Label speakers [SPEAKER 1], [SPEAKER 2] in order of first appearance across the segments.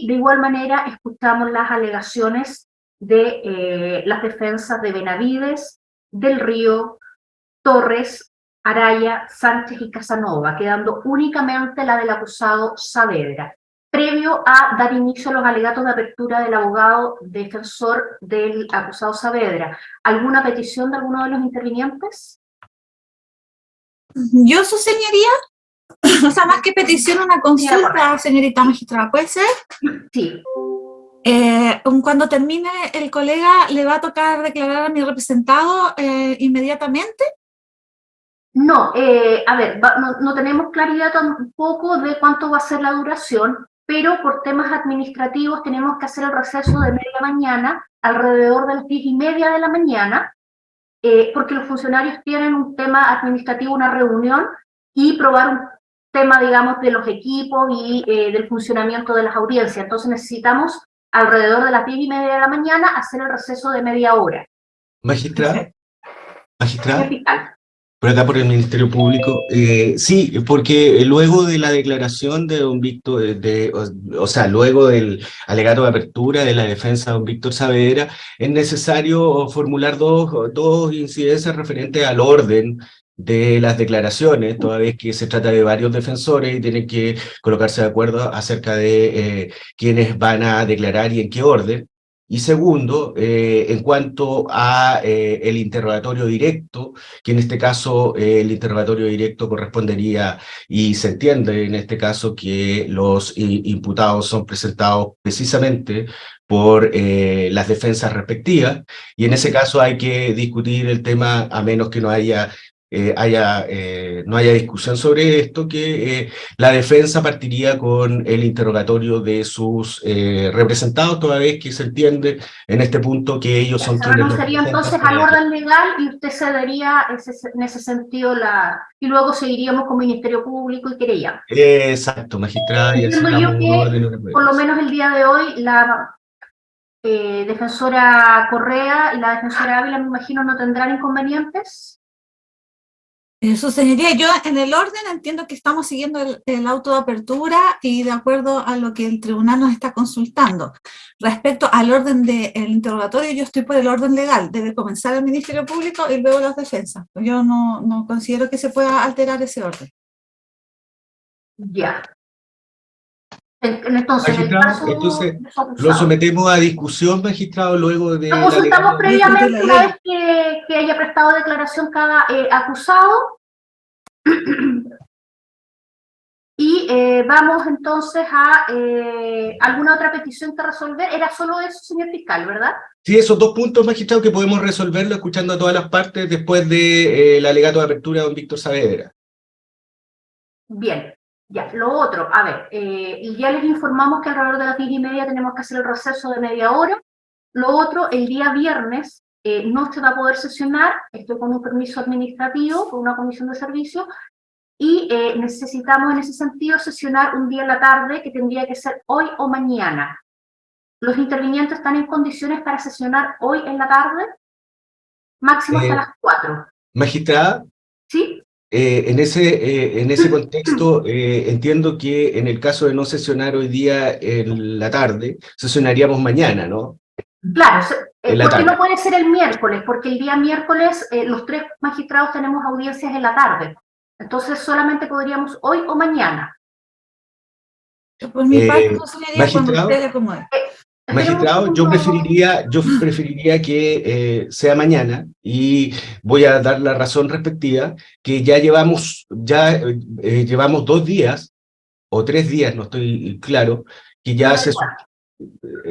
[SPEAKER 1] y de igual manera escuchamos las alegaciones de las defensas de Benavides, Del Río, Torres, Araya, Sánchez y Casanova, quedando únicamente la del acusado Saavedra. Previo a dar inicio a los alegatos de apertura del abogado defensor del acusado Saavedra, ¿alguna petición de alguno de los intervinientes?
[SPEAKER 2] Yo sostendría, o sea, más que petición, una consulta, señorita magistrada, ¿puede ser?
[SPEAKER 1] Sí.
[SPEAKER 2] Cuando termine el colega, ¿le va a tocar declarar a mi representado inmediatamente?
[SPEAKER 1] No, a ver, no tenemos claridad tampoco de cuánto va a ser la duración, pero por temas administrativos tenemos que hacer el receso de media mañana, alrededor de las 10:30 de la mañana, porque los funcionarios tienen un tema administrativo, una reunión, y probar un tema, digamos, de los equipos y del funcionamiento de las audiencias. Entonces necesitamos, alrededor de las 10:30 de la mañana, hacer el receso de media hora.
[SPEAKER 3] Magistrada, magistrada,
[SPEAKER 1] Fiscal.
[SPEAKER 3] por acá por el Ministerio Público. Sí, porque luego de la declaración de don Víctor, o sea, luego del alegato de apertura de la defensa de don Víctor Saavedra, es necesario formular dos incidencias referentes al orden de las declaraciones, toda vez que se trata de varios defensores y tienen que colocarse de acuerdo acerca de quiénes van a declarar y en qué orden. Y segundo, en cuanto a el interrogatorio directo, que en este caso el interrogatorio directo correspondería, y se entiende en este caso que los imputados son presentados precisamente por las defensas respectivas, y en ese caso hay que discutir el tema a menos que no haya discusión sobre esto, que la defensa partiría con el interrogatorio de sus representados, toda vez que se entiende en este punto que ellos son quienes...
[SPEAKER 1] Sería entonces al orden legal y usted cedería en ese sentido y luego seguiríamos con Ministerio Público y querella.
[SPEAKER 3] Exacto, magistrada, y así
[SPEAKER 1] yo que, por lo menos el día de hoy, la defensora Correa y la defensora Ávila, me imagino, no tendrán inconvenientes.
[SPEAKER 2] Su señoría, yo en el orden entiendo que estamos siguiendo el auto de apertura y de acuerdo a lo que el tribunal nos está consultando. Respecto al orden del interrogatorio, yo estoy por el orden legal. Debe comenzar el Ministerio Público y luego las defensas. Yo no considero que se pueda alterar ese orden.
[SPEAKER 1] Ya. Entonces,
[SPEAKER 3] entonces lo sometemos a discusión, magistrado, luego de...
[SPEAKER 1] Lo consultamos previamente una vez que haya prestado declaración cada acusado. Y vamos entonces a alguna otra petición que resolver. Era solo eso, señor fiscal, ¿verdad?
[SPEAKER 3] Sí, esos dos puntos, magistrado, que podemos resolverlo escuchando a todas las partes después del alegato de apertura de don Víctor Saavedra.
[SPEAKER 1] Bien. Ya, lo otro, a ver, ya les informamos que alrededor de las 10:30 tenemos que hacer el receso de media hora. Lo otro, el día viernes no se va a poder sesionar, estoy con un permiso administrativo, con una comisión de servicio, y necesitamos en ese sentido sesionar un día en la tarde, que tendría que ser hoy o mañana. ¿Los intervinientes están en condiciones para sesionar hoy en la tarde? Máximo hasta las 4.
[SPEAKER 3] Magistrada.
[SPEAKER 1] ¿Sí?
[SPEAKER 3] En ese contexto, entiendo que en el caso de no sesionar hoy día en la tarde, sesionaríamos mañana, ¿no?
[SPEAKER 1] Claro, porque no puede ser el miércoles, porque el día miércoles los 3 magistrados tenemos audiencias en la tarde. Entonces solamente podríamos hoy o mañana.
[SPEAKER 2] Por mi parte, no sería cuando usted le acomode.
[SPEAKER 3] Magistrado, yo preferiría que sea mañana, y voy a dar la razón respectiva, que ya llevamos 2 días, o 3 días, no estoy claro, que ya se...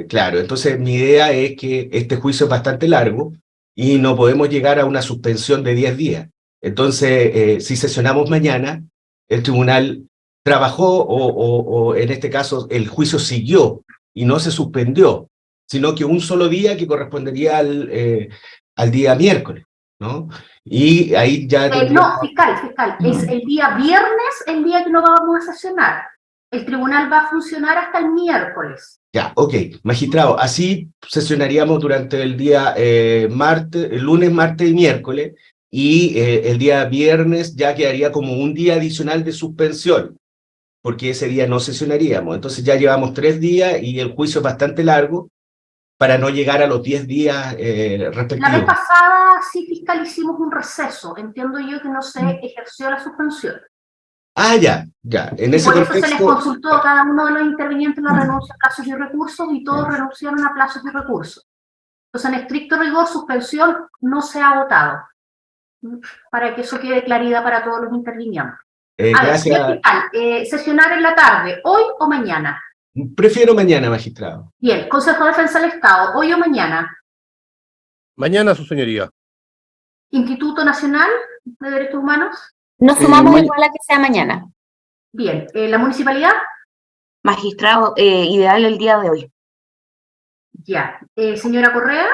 [SPEAKER 3] Claro, entonces mi idea es que este juicio es bastante largo y no podemos llegar a una suspensión de 10 días. Entonces, si sesionamos mañana, el tribunal trabajó o en este caso el juicio siguió y no se suspendió, sino que un solo día que correspondería al día miércoles, ¿no? Y ahí ya...
[SPEAKER 1] No, fiscal, es el día viernes el día que no vamos a sesionar. El tribunal va a funcionar hasta el miércoles.
[SPEAKER 3] Ya, ok. Magistrado, así sesionaríamos durante el día lunes, martes y miércoles, y el día viernes ya quedaría como un día adicional de suspensión. porque ese día no sesionaríamos. Entonces ya llevamos 3 días y el juicio es bastante largo para no llegar a los 10 días
[SPEAKER 1] La vez
[SPEAKER 3] respectivos.
[SPEAKER 1] pasada sí fiscal hicimos un receso, entiendo yo que no se ejerció la suspensión.
[SPEAKER 3] Ah, ya, en
[SPEAKER 1] Y
[SPEAKER 3] ese
[SPEAKER 1] por eso se les
[SPEAKER 3] contexto,
[SPEAKER 1] consultó a cada uno de los intervinientes la renuncia a plazos y recursos y todos renunciaron a plazos y recursos. Entonces, en estricto rigor, suspensión no se ha votado, para que eso quede claridad para todos los intervinientes. A ver, señor
[SPEAKER 3] gracias.
[SPEAKER 1] fiscal, sesionar en la tarde, ¿hoy o mañana?
[SPEAKER 3] Prefiero mañana, magistrado.
[SPEAKER 1] Bien, Consejo de Defensa del Estado, ¿hoy o mañana?
[SPEAKER 4] Mañana, su señoría.
[SPEAKER 1] Instituto Nacional de Derechos Humanos.
[SPEAKER 5] Nos sumamos
[SPEAKER 3] ma-
[SPEAKER 5] igual a que sea mañana.
[SPEAKER 1] Bien, la municipalidad.
[SPEAKER 5] Magistrado, ideal el día de hoy.
[SPEAKER 1] Ya. Señora Correa.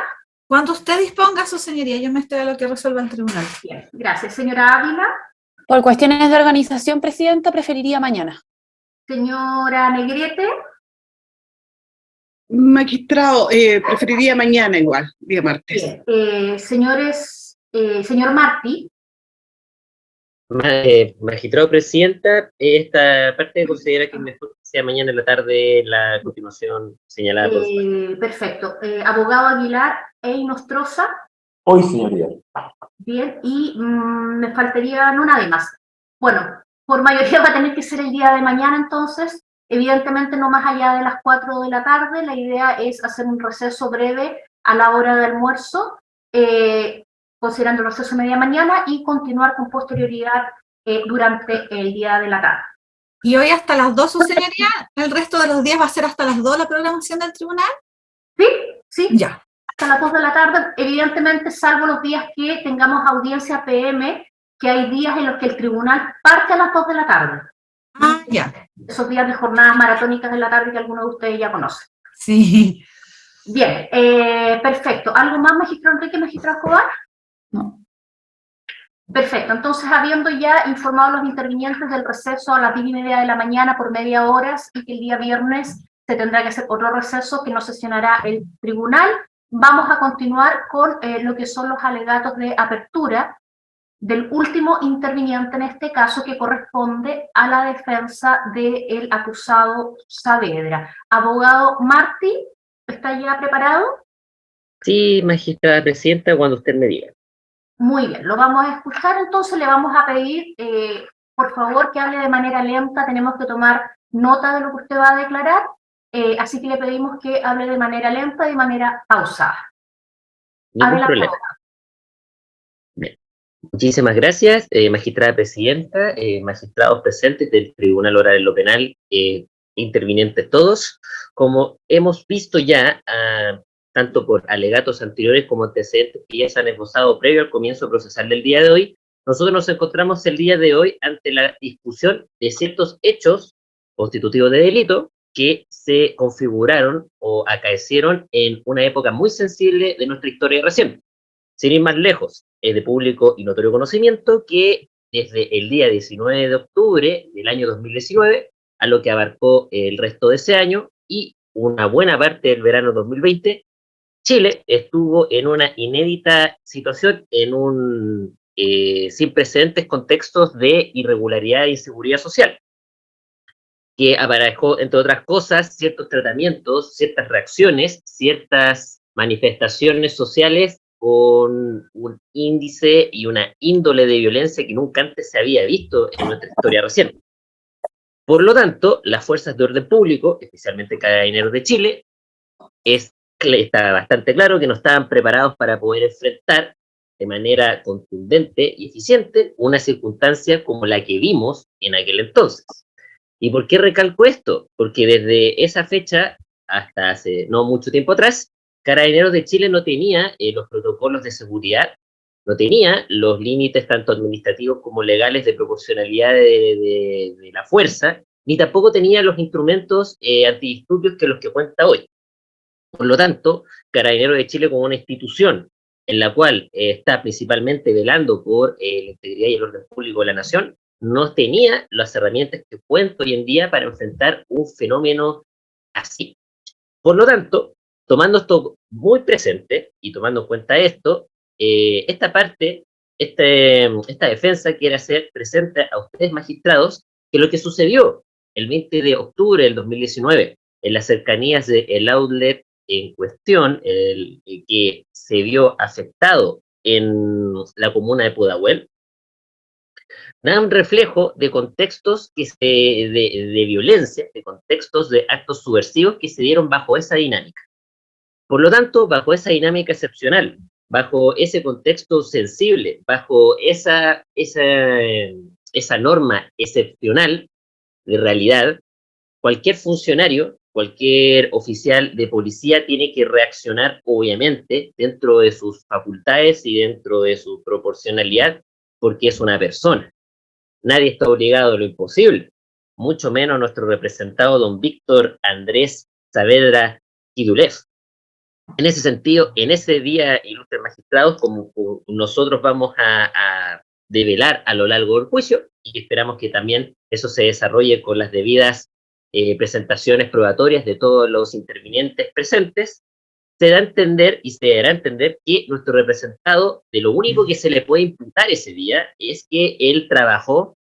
[SPEAKER 2] Cuando usted disponga, su señoría, yo me estoy a lo que resuelva el tribunal.
[SPEAKER 1] Bien, gracias. Señora Ávila.
[SPEAKER 6] Por cuestiones de organización, presidenta, preferiría mañana.
[SPEAKER 1] Señora Negrete.
[SPEAKER 7] Magistrado, preferiría mañana igual, día martes.
[SPEAKER 1] Bien. Señor Martí.
[SPEAKER 8] Magistrado presidenta, esta parte considera que es mejor que sea mañana en la tarde la continuación señalada por usted.
[SPEAKER 1] Perfecto. Abogado Aguilar e Inostroza.
[SPEAKER 9] Hoy, señoría.
[SPEAKER 1] Bien, y me faltaría no nadie más. Bueno, por mayoría va a tener que ser el día de mañana, entonces, evidentemente no más allá de las 4 de la tarde. La idea es hacer un receso breve a la hora de almuerzo, considerando el receso media mañana, y continuar con posterioridad durante el día de la tarde.
[SPEAKER 2] ¿Y hoy hasta las 2, su señoría? ¿El resto de los días va a ser hasta las 2 la programación del tribunal?
[SPEAKER 1] Sí, sí.
[SPEAKER 2] Ya.
[SPEAKER 1] Hasta las 2 de la tarde, evidentemente, salvo los días que tengamos audiencia PM, que hay días en los que el tribunal parte a las 2 de la tarde.
[SPEAKER 2] Ah, ya.
[SPEAKER 1] Esos días de jornadas maratónicas de la tarde que algunos de ustedes ya conocen.
[SPEAKER 2] Sí.
[SPEAKER 1] Bien, perfecto. ¿Algo más, magistrado Enrique, magistrado Escobar?
[SPEAKER 6] No.
[SPEAKER 1] Perfecto, entonces habiendo ya informado a los intervinientes del receso a las 10:30 de la mañana por media hora y que el día viernes se tendrá que hacer otro receso que no sesionará el tribunal, vamos a continuar con lo que son los alegatos de apertura del último interviniente en este caso, que corresponde a la defensa del acusado Saavedra. Abogado Martí, ¿está ya preparado?
[SPEAKER 8] Sí, magistrada presidenta, cuando usted me diga.
[SPEAKER 1] Muy bien, lo vamos a escuchar, entonces le vamos a pedir, por favor, que hable de manera lenta, tenemos que tomar nota de lo que usted va a declarar, así que le pedimos que hable de manera lenta y de manera pausada.
[SPEAKER 8] Ningún problema. Bien. Muchísimas gracias, magistrada presidenta, magistrados presentes del Tribunal Oral en lo Penal, intervinientes todos. Como hemos visto ya, tanto por alegatos anteriores como antecedentes que ya se han esbozado previo al comienzo procesal del día de hoy, nosotros nos encontramos el día de hoy ante la discusión de ciertos hechos constitutivos de delito que se configuraron o acaecieron en una época muy sensible de nuestra historia reciente. Sin ir más lejos, es de público y notorio conocimiento que desde el día 19 de octubre del año 2019 a lo que abarcó el resto de ese año y una buena parte del verano 2020, Chile estuvo en una inédita situación, en un sin precedentes contextos de irregularidad e inseguridad social, que aparejó, entre otras cosas, ciertos tratamientos, ciertas reacciones, ciertas manifestaciones sociales con un índice y una índole de violencia que nunca antes se había visto en nuestra historia reciente. Por lo tanto, las fuerzas de orden público, especialmente Carabineros de Chile, está bastante claro que no estaban preparados para poder enfrentar de manera contundente y eficiente una circunstancia como la que vimos en aquel entonces. ¿Y por qué recalco esto? Porque desde esa fecha hasta hace no mucho tiempo atrás, Carabineros de Chile no tenía los protocolos de seguridad, no tenía los límites tanto administrativos como legales de proporcionalidad de la fuerza, ni tampoco tenía los instrumentos antidisturbios que los que cuenta hoy. Por lo tanto, Carabineros de Chile, como una institución en la cual está principalmente velando por la integridad y el orden público de la nación, no tenía las herramientas que cuenta hoy en día para enfrentar un fenómeno así. Por lo tanto, tomando esto muy presente y tomando en cuenta esto, esta defensa quiere hacer presente a ustedes, magistrados, que lo que sucedió el 20 de octubre del 2019, en las cercanías del outlet en cuestión, el que se vio afectado en la comuna de Pudahuel, da un reflejo de contextos de violencia, de contextos de actos subversivos que se dieron bajo esa dinámica. Por lo tanto, bajo esa dinámica excepcional, bajo ese contexto sensible, bajo esa norma excepcional de realidad, cualquier funcionario, cualquier oficial de policía tiene que reaccionar, obviamente, dentro de sus facultades y dentro de su proporcionalidad, porque es una persona. Nadie está obligado a lo imposible, mucho menos nuestro representado don Víctor Andrés Saavedra Quidulev. En ese sentido, en ese día, ilustres magistrados, como nosotros vamos a develar a lo largo del juicio, y esperamos que también eso se desarrolle con las debidas presentaciones probatorias de todos los intervinientes presentes, se da a entender y se dará a entender que nuestro representado, de lo único que se le puede imputar ese día, es que él trabajó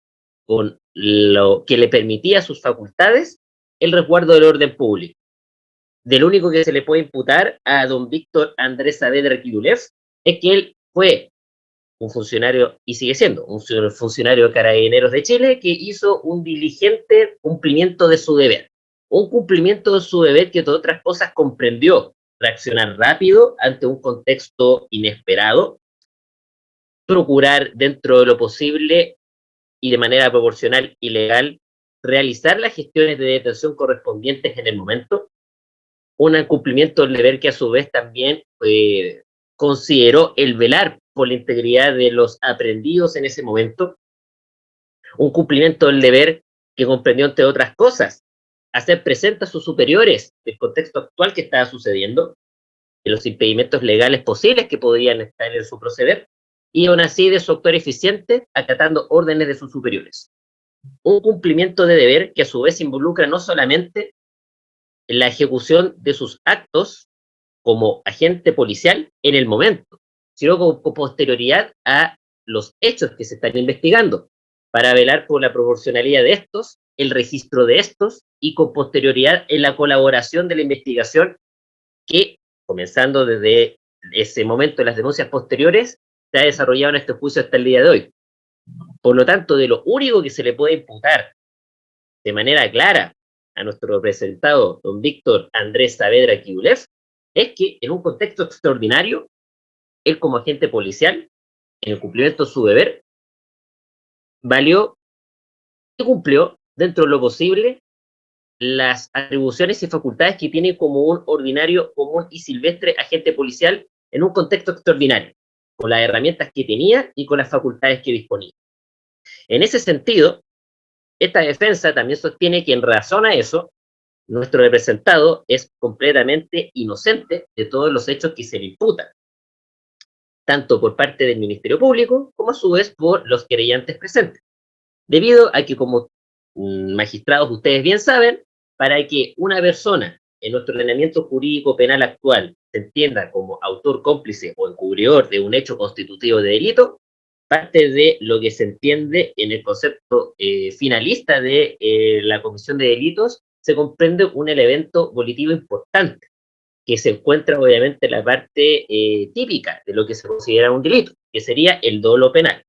[SPEAKER 8] con lo que le permitía a sus facultades el resguardo del orden público. De lo único que se le puede imputar a don Víctor Andrés Saavedra Quidulev es que él fue un funcionario, y sigue siendo, un funcionario de Carabineros de Chile que hizo un diligente cumplimiento de su deber. Un cumplimiento de su deber que, entre otras cosas, comprendió reaccionar rápido ante un contexto inesperado, procurar dentro de lo posible y de manera proporcional y legal realizar las gestiones de detención correspondientes en el momento, un cumplimiento del deber que a su vez también consideró el velar por la integridad de los aprehendidos en ese momento, un cumplimiento del deber que comprendió, entre otras cosas, hacer presente a sus superiores del contexto actual que estaba sucediendo, de los impedimentos legales posibles que podrían estar en su proceder, y aún así de su actuar eficiente acatando órdenes de sus superiores. Un cumplimiento de deber que a su vez involucra no solamente la ejecución de sus actos como agente policial en el momento, sino con posterioridad a los hechos que se están investigando, para velar por la proporcionalidad de estos, el registro de estos, y con posterioridad en la colaboración de la investigación que, comenzando desde ese momento de las denuncias posteriores, se ha desarrollado en este juicio hasta el día de hoy. Por lo tanto, de lo único que se le puede imputar de manera clara a nuestro representado, don Víctor Andrés Saavedra Quidulev, es que en un contexto extraordinario, él como agente policial, en el cumplimiento de su deber, valió y cumplió dentro de lo posible las atribuciones y facultades que tiene como un ordinario, común y silvestre agente policial en un contexto extraordinario, con las herramientas que tenía y con las facultades que disponía. En ese sentido, esta defensa también sostiene que en razón a eso, nuestro representado es completamente inocente de todos los hechos que se le imputan, tanto por parte del Ministerio Público como a su vez por los querellantes presentes, debido a que, como magistrados ustedes bien saben, para que una persona en nuestro ordenamiento jurídico penal actual se entienda como autor, cómplice o encubridor de un hecho constitutivo de delito, parte de lo que se entiende en el concepto finalista de la comisión de delitos, se comprende un elemento volitivo importante, que se encuentra obviamente en la parte típica de lo que se considera un delito, que sería el dolo penal.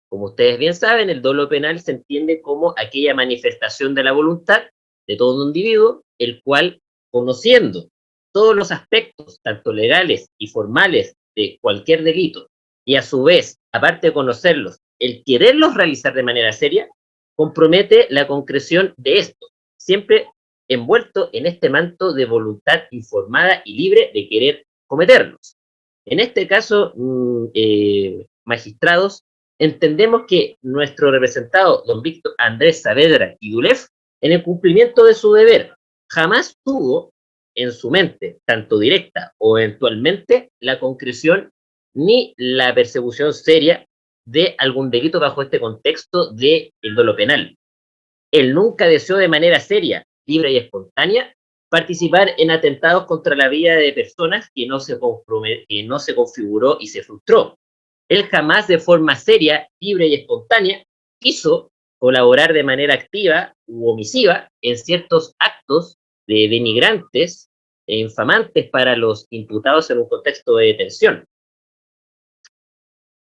[SPEAKER 8] Como ustedes bien saben, el dolo penal se entiende como aquella manifestación de la voluntad de todo un individuo, el cual, conociendo todos los aspectos, tanto legales y formales, de cualquier delito, y a su vez, aparte de conocerlos, el quererlos realizar de manera seria, compromete la concreción de esto, siempre envuelto en este manto de voluntad informada y libre de querer cometerlos. En este caso, magistrados, entendemos que nuestro representado, don Víctor Andrés Saavedra Quidulev, en el cumplimiento de su deber, jamás tuvo en su mente, tanto directa o eventualmente, la concreción ni la persecución seria de algún delito bajo este contexto del dolo penal. Él nunca deseó de manera seria, libre y espontánea participar en atentados contra la vida de personas que no se configuró y se frustró. Él jamás de forma seria, libre y espontánea quiso colaborar de manera activa u omisiva en ciertos actos de denigrantes e infamantes para los imputados en un contexto de detención.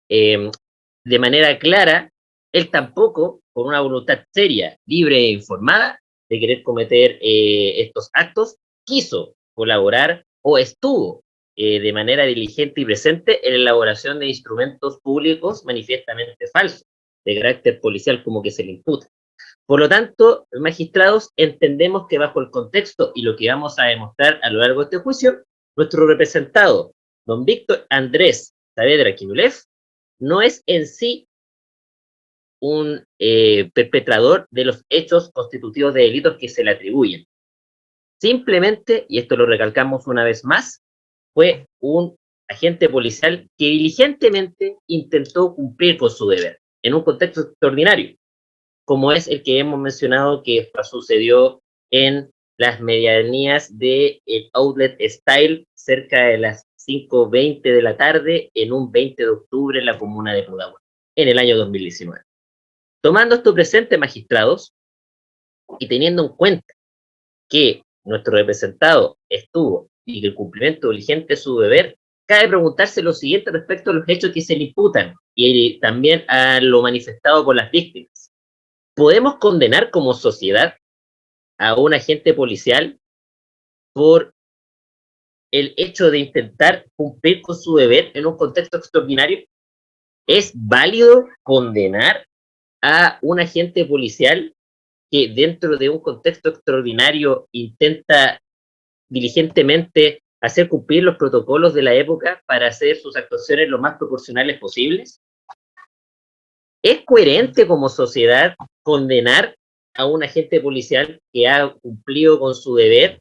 [SPEAKER 8] De manera clara, él tampoco, con una voluntad seria, libre e informada de querer cometer estos actos, quiso colaborar o estuvo de manera diligente y presente en la elaboración de instrumentos públicos manifiestamente falsos, de carácter policial como que se le imputa. Por lo tanto, magistrados, entendemos que bajo el contexto y lo que vamos a demostrar a lo largo de este juicio, nuestro representado, don Víctor Andrés Saavedra Quiñones, no es en sí un perpetrador de los hechos constitutivos de delitos que se le atribuyen. Simplemente, y esto lo recalcamos una vez más, fue un agente policial que diligentemente intentó cumplir con su deber en un contexto extraordinario, como es el que hemos mencionado que sucedió en las medianías del Outlet Style cerca de las 5:20 de la tarde en un 20 de octubre en la comuna de Pudahuel, en el año 2019. Tomando esto presente, magistrados, y teniendo en cuenta que nuestro representado estuvo y que el cumplimiento diligente de su deber, cabe preguntarse lo siguiente respecto a los hechos que se le imputan y también a lo manifestado por las víctimas. ¿Podemos condenar como sociedad a un agente policial por el hecho de intentar cumplir con su deber en un contexto extraordinario? ¿Es válido condenar a un agente policial que dentro de un contexto extraordinario intenta diligentemente hacer cumplir los protocolos de la época para hacer sus actuaciones lo más proporcionales posibles? ¿Es coherente como sociedad condenar a un agente policial que ha cumplido con su deber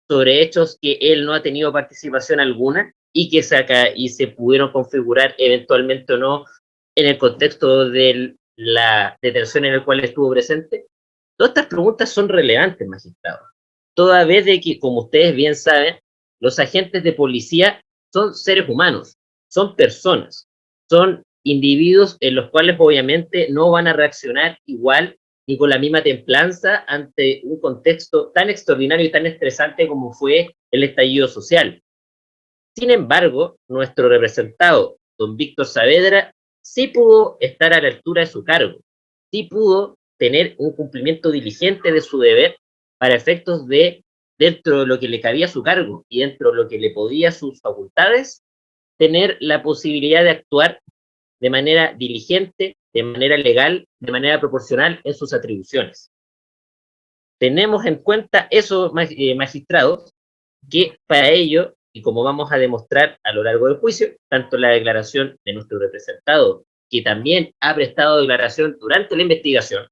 [SPEAKER 8] sobre hechos que él no ha tenido participación alguna y que se pudieron configurar eventualmente o no en el contexto de la detención en el cual estuvo presente? Todas estas preguntas son relevantes, magistrados, toda vez de que, como ustedes bien saben, los agentes de policía son seres humanos, son personas, son individuos en los cuales obviamente no van a reaccionar igual ni con la misma templanza ante un contexto tan extraordinario y tan estresante como fue el estallido social. Sin embargo, nuestro representado, don Víctor Saavedra, sí pudo estar a la altura de su cargo, sí pudo tener un cumplimiento diligente de su deber para efectos de, dentro de lo que le cabía a su cargo y dentro de lo que le podía sus facultades, tener la posibilidad de actuar de manera diligente, de manera legal, de manera proporcional en sus atribuciones. Tenemos en cuenta esos magistrados que para ello, y como vamos a demostrar a lo largo del juicio, tanto la declaración de nuestro representado, que también ha prestado declaración durante la investigación,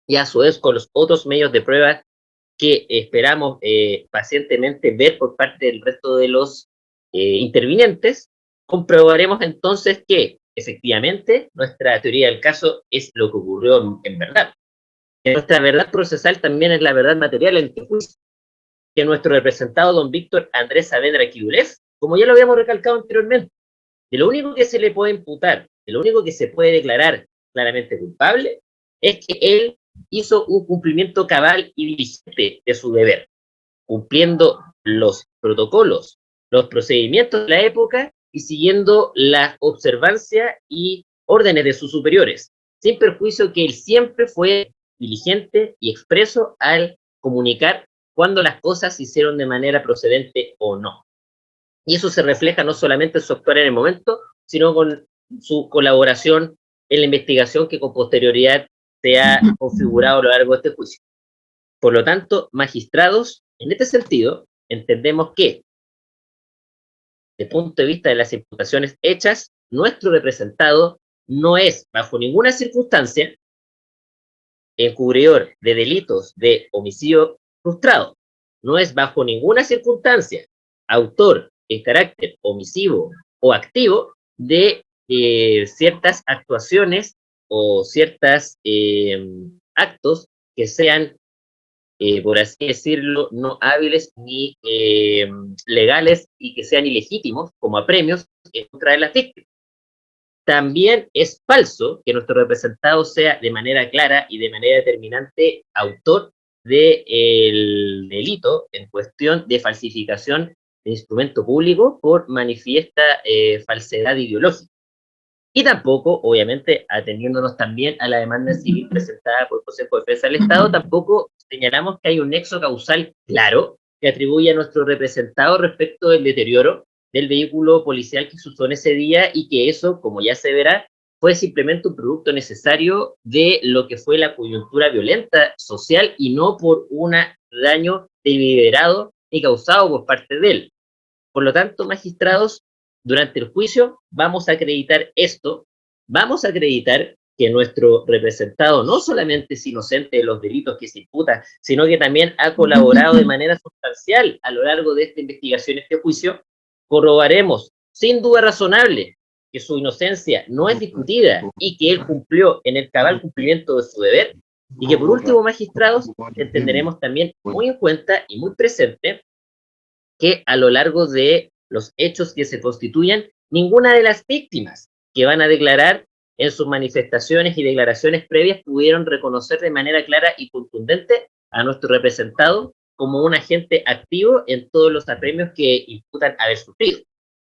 [SPEAKER 8] y a su vez con los otros medios de prueba que esperamos pacientemente ver por parte del resto de los intervinientes, comprobaremos entonces que efectivamente nuestra teoría del caso es lo que ocurrió en verdad. Que nuestra verdad procesal también es la verdad material en este juicio. Que nuestro representado, don Víctor Andrés Saavedra Quiñones, como ya lo habíamos recalcado anteriormente, de lo único que se le puede imputar, de lo único que se puede declarar claramente culpable, es que él hizo un cumplimiento cabal y diligente de su deber, cumpliendo los protocolos, los procedimientos de la época y siguiendo la observancia y órdenes de sus superiores, sin perjuicio que él siempre fue diligente y expreso al comunicar cuando las cosas se hicieron de manera procedente o no. Y eso se refleja no solamente en su actuar en el momento, sino con su colaboración en la investigación que con posterioridad se ha configurado a lo largo de este juicio. Por lo tanto, magistrados, en este sentido, entendemos que, desde el punto de vista de las imputaciones hechas, nuestro representado no es, bajo ninguna circunstancia, encubridor de delitos de homicidio frustrado. No es, bajo ninguna circunstancia, autor en carácter omisivo o activo de ciertas actuaciones o ciertos actos que sean, por así decirlo, no hábiles ni legales y que sean ilegítimos como apremios en contra de las víctimas. También es falso que nuestro representado sea de manera clara y de manera determinante autor del delito en cuestión de falsificación de instrumento público por manifiesta falsedad ideológica. Y tampoco, obviamente, atendiéndonos también a la demanda civil presentada por el Consejo de Defensa del Estado, tampoco señalamos que hay un nexo causal claro que atribuye a nuestro representado respecto del deterioro del vehículo policial que se usó en ese día y que eso, como ya se verá, fue simplemente un producto necesario de lo que fue la coyuntura violenta social y no por un daño deliberado y causado por parte de él. Por lo tanto, magistrados, durante el juicio vamos a acreditar esto, vamos a acreditar que nuestro representado no solamente es inocente de los delitos que se imputan, sino que también ha colaborado de manera sustancial a lo largo de esta investigación, este juicio. Corroboraremos, sin duda razonable, que su inocencia no es discutida y que él cumplió en el cabal cumplimiento de su deber, y que por último, magistrados, entenderemos también muy en cuenta y muy presente que a lo largo de los hechos que se constituyan, ninguna de las víctimas que van a declarar en sus manifestaciones y declaraciones previas pudieron reconocer de manera clara y contundente a nuestro representado como un agente activo en todos los apremios que imputan haber sufrido.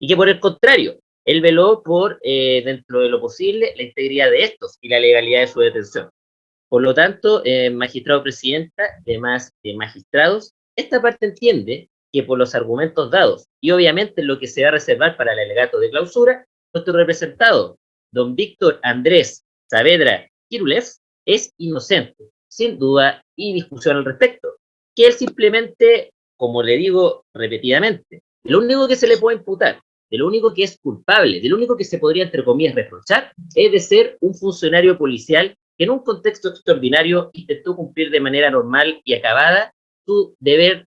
[SPEAKER 8] Y que por el contrario, él veló por, dentro de lo posible, la integridad de estos y la legalidad de su detención. Por lo tanto, magistrado presidenta, demás magistrados, esta parte entiende que por los argumentos dados y obviamente lo que se va a reservar para el alegato de clausura, nuestro representado, don Víctor Andrés Saavedra Quirules, es inocente, sin duda y discusión al respecto, que él simplemente, como le digo repetidamente, lo único que se le puede imputar, de lo único que es culpable, de lo único que se podría, entre comillas, reprochar, es de ser un funcionario policial que en un contexto extraordinario intentó cumplir de manera normal y acabada su deber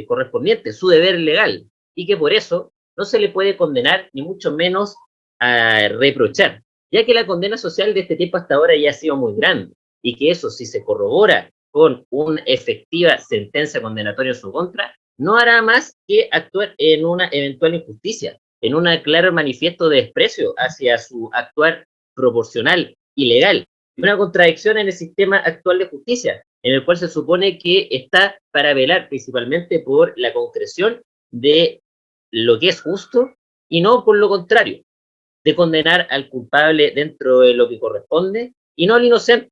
[SPEAKER 8] correspondiente, su deber legal, y que por eso no se le puede condenar, ni mucho menos a reprochar, ya que la condena social de este tiempo hasta ahora ya ha sido muy grande, y que eso, si se corrobora con una efectiva sentencia condenatoria en su contra, no hará más que actuar en una eventual injusticia, en un claro manifiesto de desprecio hacia su actuar proporcional y legal, y una contradicción en el sistema actual de justicia, en el cual se supone que está para velar principalmente por la concreción de lo que es justo y no por lo contrario, de condenar al culpable dentro de lo que corresponde y no al inocente.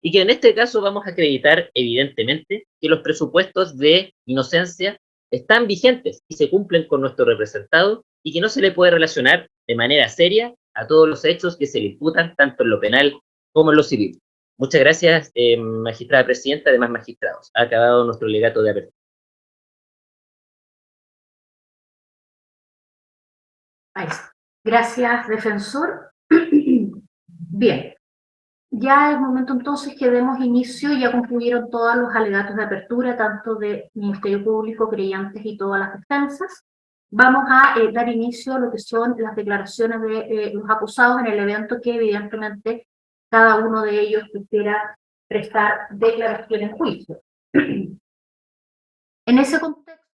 [SPEAKER 8] Y que en este caso vamos a acreditar evidentemente que los presupuestos de inocencia están vigentes y se cumplen con nuestro representado y que no se le puede relacionar de manera seria a todos los hechos que se le imputan tanto en lo penal como en lo civil. Muchas gracias, magistrada presidenta, además magistrados. Ha acabado nuestro legato de apertura.
[SPEAKER 1] Ahí está. Gracias, defensor. Bien, ya es momento entonces que demos inicio, ya concluyeron todos los alegatos de apertura, tanto de Ministerio Público, creyentes y todas las defensas. Vamos a dar inicio a lo que son las declaraciones de los acusados en el evento que evidentemente cada uno de ellos quisiera prestar declaración en juicio. En ese contexto,